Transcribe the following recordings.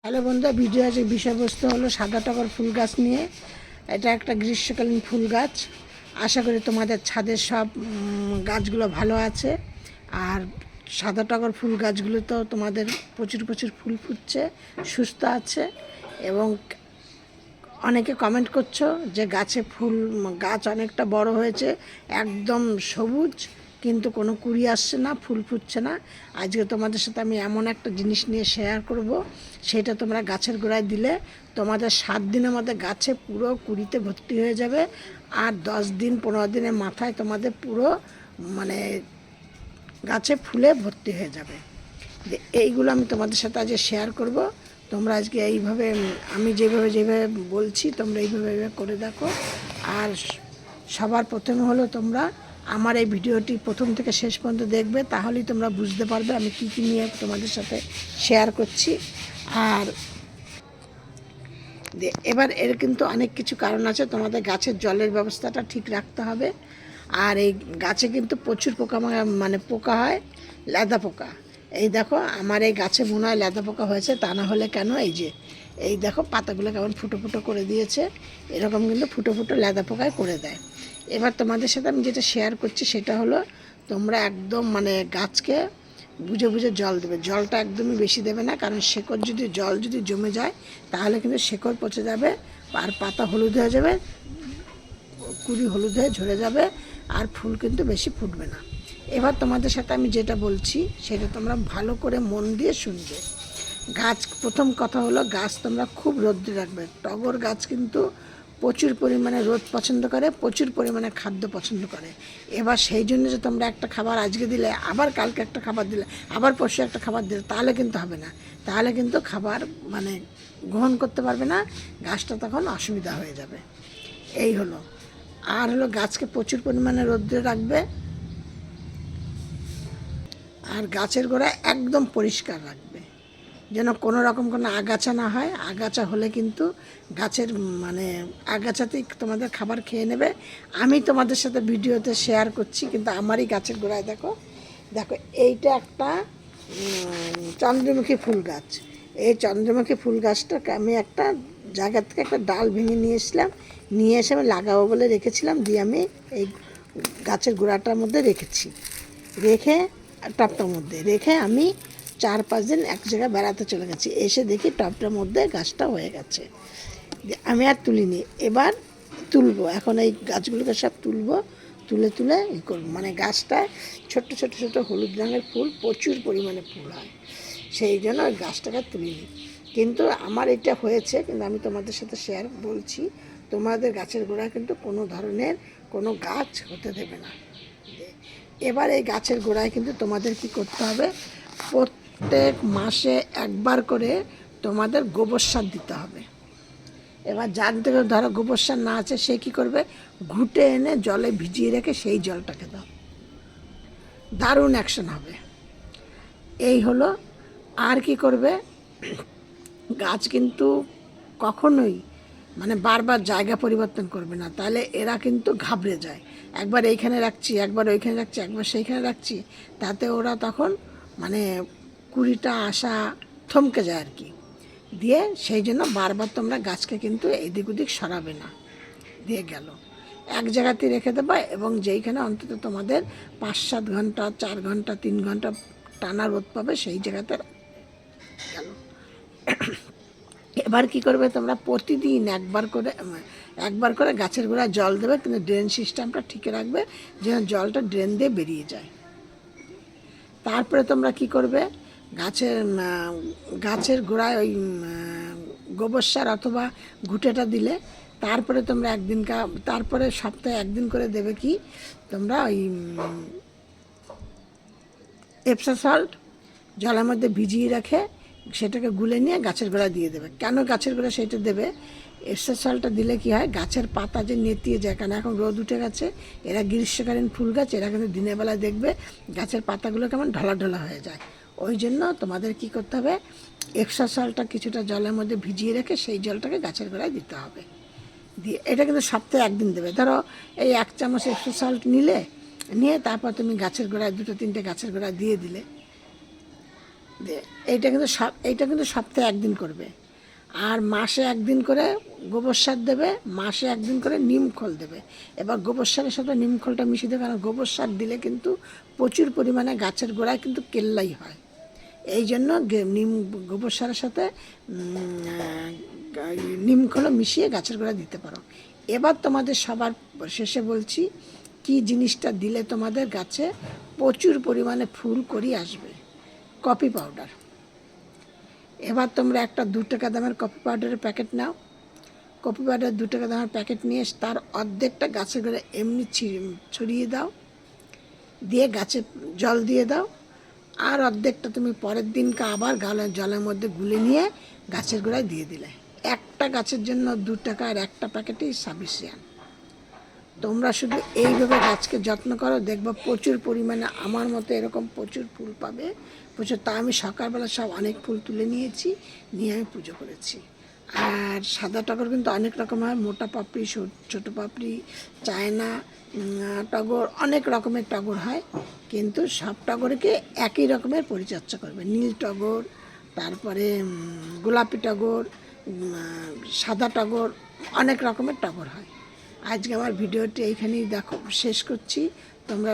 Hello বন্ধুরা, video আছে বিষয়বস্তু হলো সাদা টগর ফুল গাছ নিয়ে। এটা একটা গ্রীষ্মকালীন ফুল গাছ। আশা করি তোমাদের ছাদের সব গাছগুলো ভালো আছে। আর সাদা টগর ফুল গাছগুলো তো তোমাদের প্রচুর প্রচুর ফুল ফুটছে, সুস্থ আছে। এবং অনেকে কমেন্ট করছো যে গাছ অনেকটা বড় হয়েছে, একদম সবুজ, কিন্তু কোনো কুড়ি আসছে না, ফুল ফুটছে না। আজকে তোমাদের সাথে আমি এমন একটা জিনিস নিয়ে শেয়ার করব, সেটা তোমরা গাছের গোড়ায় দিলে তোমাদের 7 দিনের মধ্যে গাছে পুরো কুড়িতে ভর্তি হয়ে যাবে। আর 10 দিন 15 দিনের মাথায় তোমাদের পুরো মানে গাছে ফুলে ভর্তি হয়ে যাবে। এইগুলো আমি তোমাদের সাথে আজকে শেয়ার করব। তোমরা আজকে এইভাবে আমি যেভাবে বলছি তোমরা এইভাবে করে দেখো। আর সবার প্রথমে হলো তোমরা আমার এই ভিডিওটি প্রথম থেকে শেষ পর্যন্ত দেখবে, তাহলেই তোমরা বুঝতে পারবে আমি কী কী নিয়ে তোমাদের সাথে শেয়ার করছি। আর এবার এর কিন্তু অনেক কিছু কারণ আছে। তোমাদের গাছের জলের ব্যবস্থাটা ঠিক রাখতে হবে। আর এই গাছে কিন্তু প্রচুর পোকা হয়, লেদা পোকা। এই দেখো আমার এই গাছে মনে হয় লেদা পোকা হয়েছে, তা না হলে কেন এই দেখো পাতাগুলো কেমন ফুটো ফুটো করে দিয়েছে। এরকম কিন্তু ফুটো ফুটো লেদা পোকায় করে দেয়। এবার তোমাদের সাথে আমি যেটা শেয়ার করছি সেটা হলো তোমরা একদম গাছকে বুঝে বুঝে জল দেবে। জলটা একদমই বেশি দেবে না, কারণ জল যদি জমে যায় তাহলে কিন্তু শেকড় পচে যাবে, আর পাতা হলুদ হয়ে যাবে, কুড়ি হলুদ হয়ে ঝরে যাবে, আর ফুল কিন্তু বেশি ফুটবে না। এবার তোমাদের সাথে আমি যেটা বলছি সেটা তোমরা ভালো করে মন দিয়ে শুনবে। প্রথম কথা হলো গাছ তোমরা খুব রোদ্রে রাখবে। টগর গাছ কিন্তু প্রচুর পরিমাণে রোদ পছন্দ করে, প্রচুর পরিমাণে খাদ্য পছন্দ করে। এবার সেই জন্য যে তোমরা একটা খাবার আজকে দিলে, আবার কালকে একটা খাবার দিলে, আবার পরশু একটা খাবার দিলে, তাহলে কিন্তু হবে না। তাহলে কিন্তু খাবার গ্রহণ করতে পারবে না, গাছটা তখন অসুবিধা হয়ে যাবে। এই হলো। আর হলো গাছকে প্রচুর পরিমাণে রোদ্রে রাখবে। আর গাছের গোড়া একদম পরিষ্কার রাখবে, যেন কোনো রকম কোনো আগাছা না হয়। আগাছা হলে কিন্তু গাছের আগাছাতেই তোমাদের খাবার খেয়ে নেবে। আমি তোমাদের সাথে ভিডিওতে শেয়ার করছি, কিন্তু আমারই গাছের গোড়ায় দেখো দেখো এইটা একটা চন্দ্রমুখী ফুল গাছ। এই চন্দ্রমুখী ফুল গাছটাকে আমি একটা জায়গা থেকে একটা ডাল ভেঙে নিয়ে এসে আমি লাগাবো বলে রেখেছিলাম। দিয়ে আমি এই গাছের গোড়াটার মধ্যে রেখে টবটার মধ্যে রেখে আমি 4-5 দিন এক জায়গায় বেড়াতে চলে গেছি। এসে দেখি টবটার মধ্যে গাছটা হয়ে গেছে। আমি আর তুলিনি, এবার তুলবো। এখন এই গাছগুলোকে সব তুলে করবো। গাছটায় ছোট্ট ছোট্ট ছোট্ট হলুদ রঙের ফুল, প্রচুর পরিমাণে ফুল হয়, সেই জন্য ওই গাছটাকে তুলিনি। কিন্তু আমার এটা হয়েছে, কিন্তু আমি তোমাদের সাথে বলছি তোমাদের গাছের গোড়ায় কিন্তু কোনো ধরনের কোনো গাছ হতে দেবে না। এবার এই গাছের গোড়ায় কিন্তু তোমাদের কি করতে হবে, প্রত্যেক মাসে একবার করে তোমাদের গোবর সার দিতে হবে। এবার যার থেকে ধরো গোবর সার না আছে, সে কী করবে, ঘুঁটে এনে জলে ভিজিয়ে রেখে সেই জলটাকে দাও, দারুণ অ্যাকশন হবে। এই হলো। আর কি করবে, গাছ কিন্তু কখনোই বারবার জায়গা পরিবর্তন করবে না, তাহলে এরা কিন্তু ঘাবড়ে যায়। একবার এইখানে রাখছি, একবার ওইখানে রাখছি, একবার সেইখানে রাখছি, তাতে ওরা তখন কুড়িটা আসা থমকে যায় আর কি। দিয়ে সেই জন্য বারবার তোমরা গাছকে কিন্তু এদিক ওদিক সরাবে না। দিয়ে গেল এক জায়গাতেই রেখে দেবা, এবং যেইখানে অন্তত তোমাদের 5-7 ঘন্টা, 4 ঘন্টা, 3 ঘন্টা টানা রোদ পাবে, সেই জায়গাতে গেল। এবার কি করবে, তোমরা প্রতিদিন একবার করে গাছের গোড়ায় জল দেবে, কিন্তু ড্রেন সিস্টেমটা ঠিক রাখবে যেন জলটা ড্রেন দিয়ে বেরিয়ে যায়। তারপরে তোমরা কি করবে, গাছের গোড়ায় ওই গোবর সার অথবা ঘুঁটেটা দিলে, তারপরে তোমরা তারপরে সপ্তাহে 1 দিন করে দেবে কি, তোমরা ওই এপসা সল্ট জলের মধ্যে ভিজিয়ে রেখে সেটাকে গুলে নিয়ে গাছের গোড়ায় দিয়ে দেবে। কেন গাছের গোড়ায় সেটা দেবে, এপসা সল্টটা দিলে কি হয়, গাছের পাতা যে নেতিয়ে যায়, কারণ এখন রোদ উঠে গেছে, এরা গ্রীষ্মকালীন ফুল গাছ, এরা কিন্তু দিনের বেলায় দেখবে গাছের পাতাগুলো কেমন ঢলা ঢলা হয়ে যায়। ওই জন্য তোমাদের কি করতে হবে, এপসা সল্টটা কিছুটা জলের মধ্যে ভিজিয়ে রেখে সেই জলটাকে গাছের গোড়ায় দিতে হবে। দিয়ে এটা কিন্তু সপ্তাহে 1 দিন দেবে। ধরো এই 1 চামচ এপসা সল্ট নিয়ে তারপর তুমি গাছের গোড়ায় 2-3টে গাছের গোড়ায় দিয়ে দিলে, এইটা কিন্তু সপ্তাহে একদিন করবে, আর মাসে একদিন করে গোবর সার দেবে, মাসে একদিন করে নিম খোল দেবে। এবার গোবর সারের সাথে নিম খোলটা মিশিয়ে দেবে, কারণ গোবর সার দিলে কিন্তু প্রচুর পরিমাণে গাছের গোড়ায় কিন্তু কেল্লাই হয়। এই জন্য গোবর সারের সাথে নিম খোলও মিশিয়ে গাছের গোড়ায় দিতে পারো। এবার তোমাদের সবার শেষে বলছি কি জিনিসটা দিলে তোমাদের গাছে প্রচুর পরিমাণে ফুল করি আসবে। Coffee powder. এবার তোমরা একটা 2 টাকা দামের কফি পাউডারের প্যাকেট নাও। কফি পাউডার 2 টাকা দামের প্যাকেট নিয়ে তার অর্ধেকটা গাছে করে এমনি ছড়িয়ে দাও, দিয়ে গাছে জল দিয়ে দাও। আর অর্ধেকটা তুমি পরের দিনকে আবার জলের মধ্যে গুলে নিয়ে গাছের গোড়ায় দিয়ে দিলে। একটা গাছের জন্য 2 টাকা, আর একটা প্যাকেটেই সাফিসিয়েন্ট। তোমরা শুধু এইভাবে গাছকে যত্ন করো, দেখবো প্রচুর পরিমাণে আমার মতো এরকম প্রচুর ফুল পাবে, প্রচুর। তা আমি সকালবেলা সব অনেক ফুল তুলে নিয়েছি, নিয়ে আমি পুজো করেছি। আর সাদা টগর কিন্তু অনেক রকম হয়, মোটা পাপড়ি, ছোটো পাপড়ি, চায়না টগর, অনেক রকমের টগর হয়, কিন্তু সব টগরকে একই রকমের পরিচর্যা করবে। নীল টগর, তারপরে গোলাপি টগর, সাদা টগর, অনেক রকমের টগর হয়। আজকে আমার ভিডিওটি এইখানেই শেষ করছি। তোমরা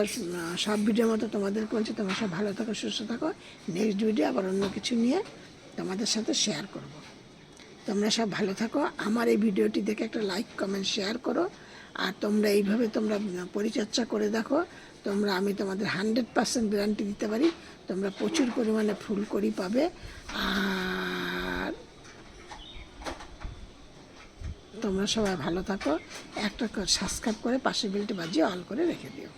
সব ভিডিওর মতো তোমাদেরকে বলছি, তোমরা সব ভালো থাকো, সুস্থ থাকো। নেক্সট ভিডিও আবার অন্য কিছু নিয়ে তোমাদের সাথে শেয়ার করব। তোমরা সব ভালো থাকো। আমার এই ভিডিওটি দেখে একটা লাইক, কমেন্ট, শেয়ার করো। আর তোমরা এইভাবে তোমরা পরিচর্যা করে দেখো, আমি তোমাদের 100% গ্যারান্টি দিতে পারি, তোমরা প্রচুর পরিমাণে ফুল করি পাবে। আর তোমরা সবাই ভালো থাকো। একটা সাবস্ক্রাইব করে পাশের বেলটি বাজিয়ে অল করে রেখে দিও।